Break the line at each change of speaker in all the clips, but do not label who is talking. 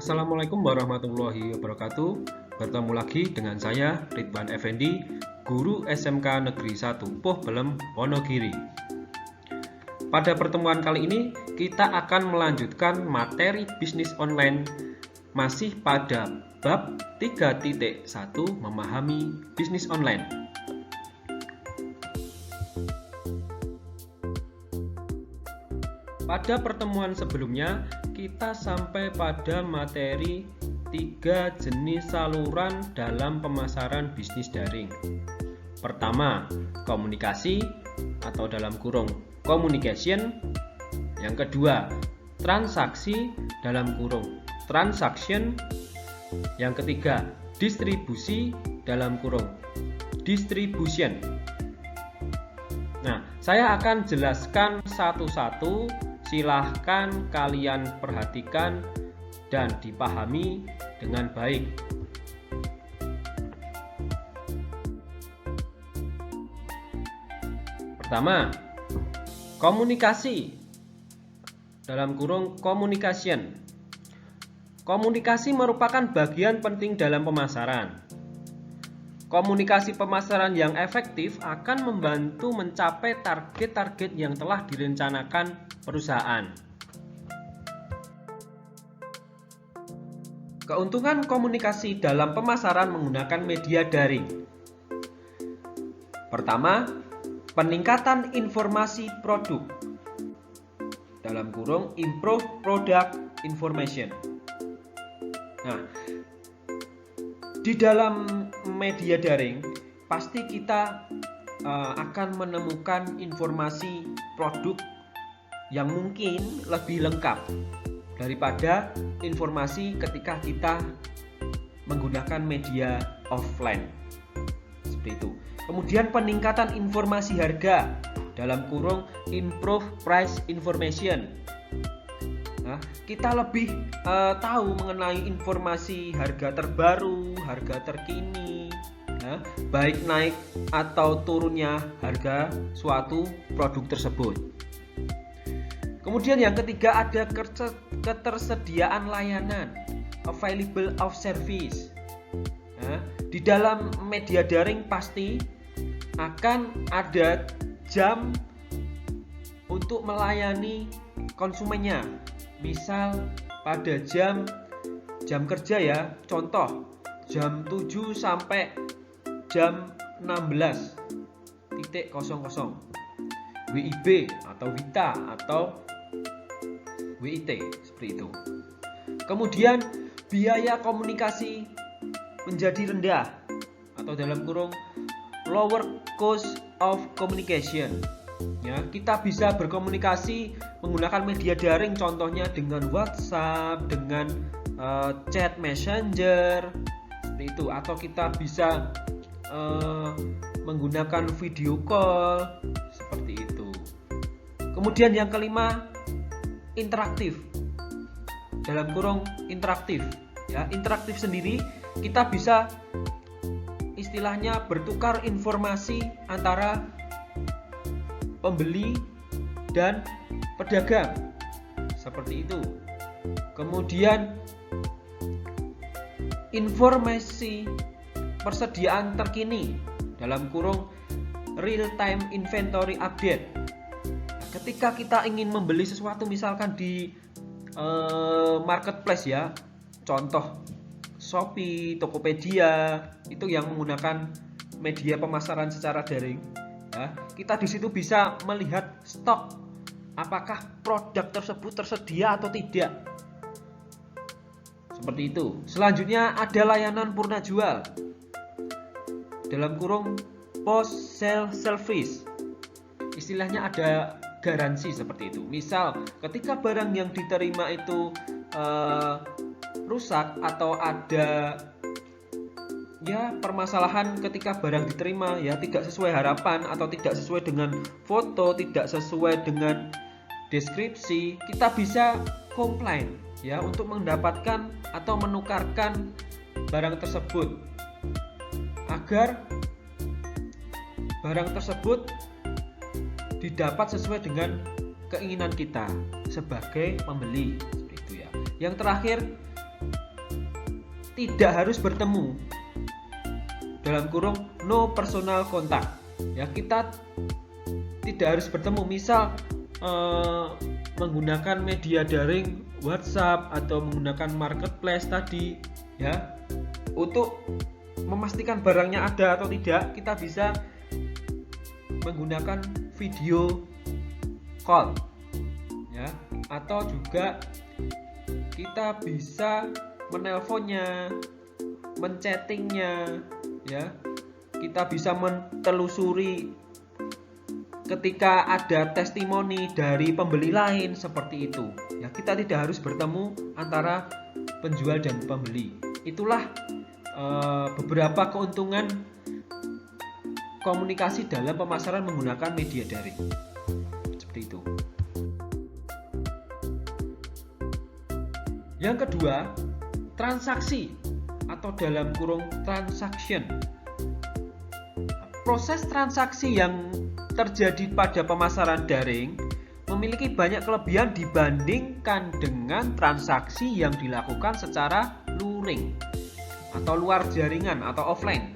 Assalamualaikum warahmatullahi wabarakatuh. Bertemu lagi dengan saya Ridwan Effendi, guru SMK Negeri 1 Puh Belem, Wonogiri. Pada pertemuan kali ini kita akan melanjutkan materi bisnis online masih pada bab 3.1 memahami bisnis online. Pada pertemuan sebelumnya kita sampai pada materi 3 jenis saluran dalam pemasaran bisnis daring. Pertama, komunikasi atau dalam kurung communication. Yang kedua, transaksi dalam kurung transaction. Yang ketiga, distribusi dalam kurung distribution. Nah, saya akan jelaskan satu-satu. Silahkan kalian perhatikan dan dipahami dengan baik. Pertama, komunikasi dalam kurung communication. Komunikasi merupakan bagian penting dalam pemasaran. Komunikasi pemasaran yang efektif akan membantu mencapai target-target yang telah direncanakan perusahaan. Keuntungan komunikasi dalam pemasaran menggunakan media daring. Pertama, peningkatan informasi produk. Dalam kurung improve product information. Nah, di dalam media daring pasti kita akan menemukan informasi produk yang mungkin lebih lengkap daripada informasi ketika kita menggunakan media offline. Seperti itu. Kemudian peningkatan informasi harga dalam kurung improve price information. Nah, kita lebih tahu mengenai informasi harga terbaru, harga terkini, baik naik atau turunnya harga suatu produk tersebut. Kemudian yang ketiga ada ketersediaan layanan, available of service. Nah, di dalam media daring pasti akan ada jam untuk melayani konsumennya. Misal pada jam kerja ya, contoh jam 7 sampai jam 16.00 WIB atau WITA atau WIT seperti itu. Kemudian biaya komunikasi menjadi rendah atau dalam kurung lower cost of communication. Ya, kita bisa berkomunikasi menggunakan media daring, contohnya dengan WhatsApp, dengan chat messenger, seperti itu. Atau kita bisa menggunakan video call, seperti itu. Kemudian yang kelima, interaktif. Dalam kurung interaktif. Ya, interaktif sendiri kita bisa istilahnya bertukar informasi antara pembeli dan pedagang, seperti itu. Kemudian informasi persediaan terkini dalam kurung real time inventory update. Ketika kita ingin membeli sesuatu misalkan di marketplace ya, contoh Shopee, Tokopedia, itu yang menggunakan media pemasaran secara daring. Ya, kita di situ bisa melihat stok, apakah produk tersebut tersedia atau tidak. Seperti itu. Selanjutnya ada layanan purna jual. Dalam kurung post sale service. Istilahnya ada garansi seperti itu. Misal ketika barang yang diterima itu rusak atau ada permasalahan ketika barang diterima tidak sesuai harapan atau tidak sesuai dengan foto, tidak sesuai dengan deskripsi, kita bisa komplain untuk mendapatkan atau menukarkan barang tersebut agar barang tersebut didapat sesuai dengan keinginan kita sebagai pembeli, seperti itu ya. Yang terakhir, tidak harus bertemu, dalam kurung no personal contact. Ya, kita tidak harus bertemu, misal menggunakan media daring WhatsApp atau menggunakan marketplace tadi, ya, untuk memastikan barangnya ada atau tidak, kita bisa menggunakan video call, ya, atau juga kita bisa menelponnya, menchattingnya, ya, kita bisa menelusuri ketika ada testimoni dari pembeli lain seperti itu. Ya, kita tidak harus bertemu antara penjual dan pembeli. Itulah beberapa keuntungan komunikasi dalam pemasaran menggunakan media daring. Seperti itu. Yang kedua, transaksi atau dalam kurung transaction. Proses transaksi yang terjadi pada pemasaran daring memiliki banyak kelebihan dibandingkan dengan transaksi yang dilakukan secara luring atau luar jaringan atau offline.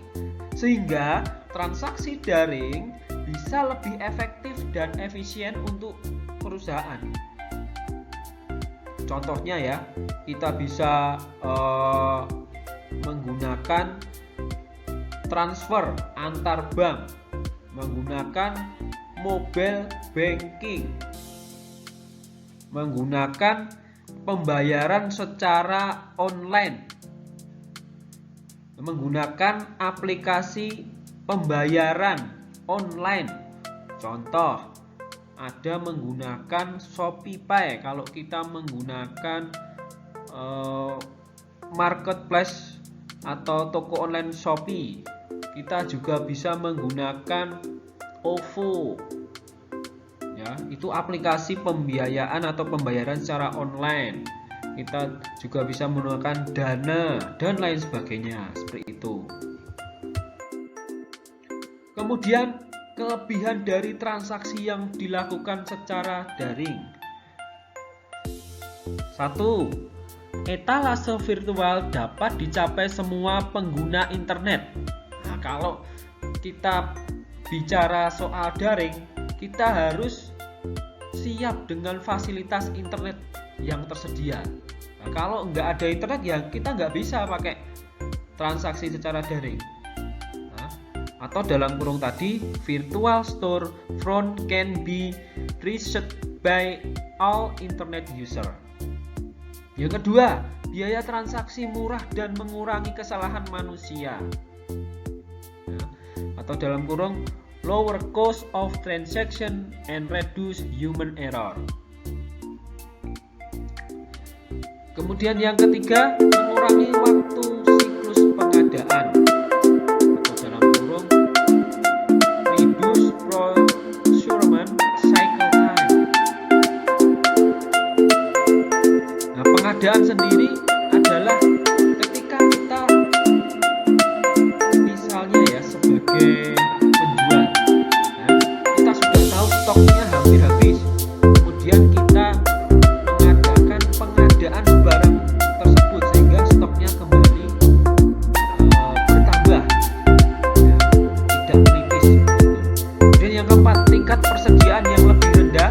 Sehingga transaksi daring bisa lebih efektif dan efisien untuk perusahaan. Contohnya ya, kita bisa menggunakan transfer antar bank, menggunakan mobile banking, menggunakan pembayaran secara online, menggunakan aplikasi pembayaran online. Contoh, ada menggunakan ShopeePay. Kalau kita menggunakan marketplace atau toko online Shopee, kita juga bisa menggunakan OVO. Ya, itu aplikasi pembiayaan atau pembayaran secara online. Kita juga bisa menggunakan Dana dan lain sebagainya, seperti itu. Kemudian kelebihan dari transaksi yang dilakukan secara daring. 1. Etalase virtual dapat dicapai semua pengguna internet. Nah, kalau kita bicara soal daring, kita harus siap dengan fasilitas internet yang tersedia. Nah, kalau nggak ada internet, ya kita nggak bisa pakai transaksi secara daring. Nah, atau dalam kurung tadi, virtual store front can be reached by all internet user. Yang kedua, biaya transaksi murah dan mengurangi kesalahan manusia. Nah, atau dalam kurung lower cost of transaction and reduce human error. Kemudian yang ketiga, mengurangi waktu siklus pengadaan. Atau dalam kurung reduce procurement cycle time. Nah, pengadaan sendiri adalah ketika kita misalnya ya sebagai penjual, nah, kita sudah tahu stoknya hampir habis, kemudian kita mengadakan pengadaan barang tersebut sehingga stoknya kembali bertambah, ya, tidak menipis. Kemudian yang keempat, tingkat persediaan yang lebih rendah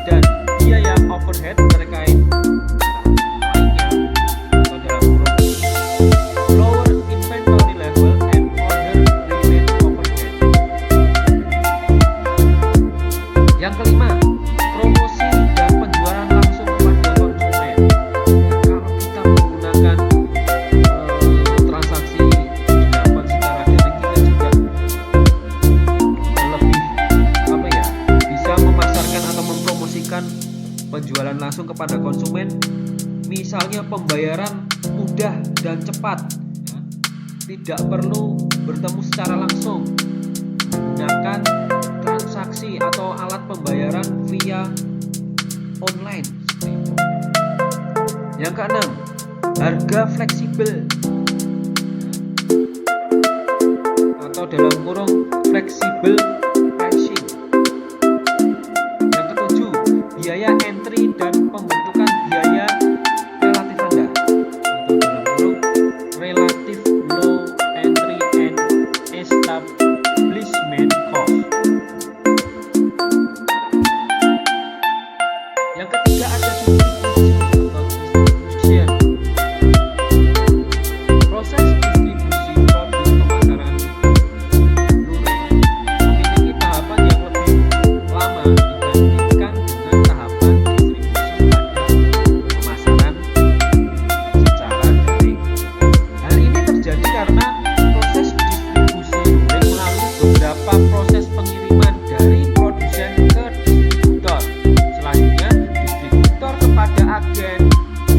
dan biaya overhead terkait lainnya, atau dalam kurung lower inventory level and order related overhead. Yang kelima, promosi dan penjualan langsung kepada konsumen. Ya, kalau kita menggunakan transaksi dilakukan secara daring, kita juga lebih bisa memasarkan atau mempromosikan penjualan langsung kepada konsumen. Misalnya pembayaran mudah dan cepat, ya, tidak perlu bertemu secara langsung, menggunakan transaksi atau alat pembayaran via online, seperti itu. Yang keenam, harga fleksibel, atau dalam kurung fleksibel pricing. Yang ketujuh, biaya entry dan pembentukan biaya relatif rendah, atau dalam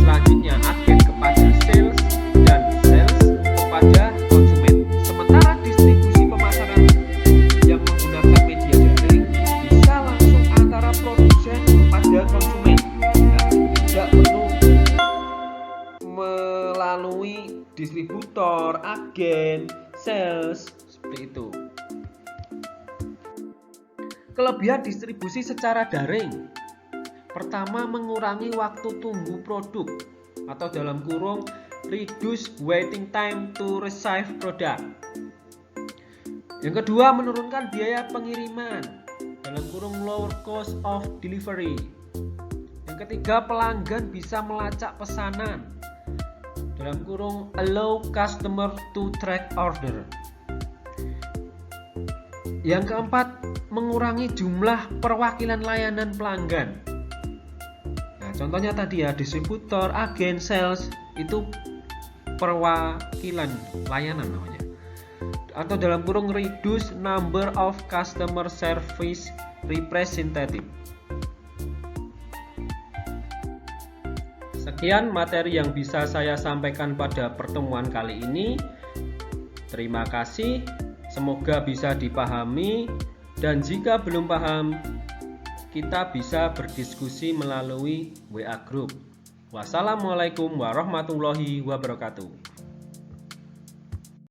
Selanjutnya agen kepada sales dan sales kepada konsumen. Sementara distribusi pemasaran yang menggunakan media daring bisa langsung antara produsen kepada konsumen. Tidak perlu melalui distributor, agen, sales, seperti itu. Kelebihan distribusi secara daring. Pertama, mengurangi waktu tunggu produk atau dalam kurung reduce waiting time to receive product. Yang kedua, menurunkan biaya pengiriman dalam kurung lower cost of delivery. Yang ketiga, pelanggan bisa melacak pesanan dalam kurung allow customer to track order. Yang keempat, mengurangi jumlah perwakilan layanan pelanggan. Nah, contohnya tadi ya, distributor, agen, sales, itu perwakilan layanan namanya. Atau dalam kurung reduce number of customer service representative. Sekian materi yang bisa saya sampaikan pada pertemuan kali ini. Terima kasih. Semoga bisa dipahami, dan jika belum paham, kita bisa berdiskusi melalui WA Group. Wassalamualaikum warahmatullahi wabarakatuh.